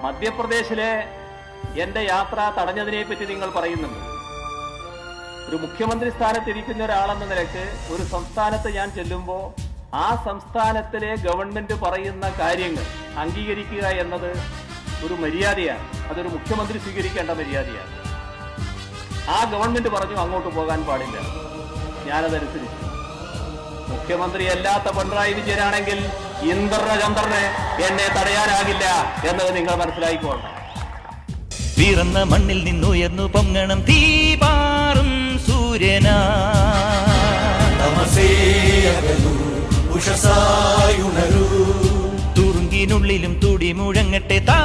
മധ്യപ്രദേശിലെ എന്റെ യാത്ര തടഞ്ഞതിനെ പറ്റി നിങ്ങൾ പറയുന്നുണ്ട്. ഒരു മുഖ്യമന്ത്രി സ്ഥാനത്തിരിക്കുന്ന ഒരാളെന്ന നിലയ്ക്ക് ഒരു സംസ്ഥാനത്ത് ഞാൻ ചെല്ലുമ്പോൾ ആ സംസ്ഥാനത്തിലെ ഗവൺമെന്റ് പറയുന്ന കാര്യങ്ങൾ അംഗീകരിക്കുക എന്നത് ഒരു മര്യാദയാണ്. അതൊരു മുഖ്യമന്ത്രി സ്വീകരിക്കേണ്ട മര്യാദയാണ്. ആ ഗവൺമെന്റ് പറഞ്ഞു അങ്ങോട്ട് പോകാൻ പാടില്ല, ഞാനതനുസരിച്ചു. മുഖ്യമന്ത്രി അല്ലാത്ത പിണറായി വിജയനാണെങ്കിൽ ഇന്ദ്രചന്ദ്രന് എന്നെ തടയാനാകില്ല എന്നത് നിങ്ങൾ മനസ്സിലായിക്കോളണം. പിറന്ന മണ്ണിൽ നിന്നുയർന്നു പൊങ്ങണം തീപാറും സൂര്യനാ. തുറുങ്കിനുള്ളിലും തുടി മുഴങ്ങട്ടെ താ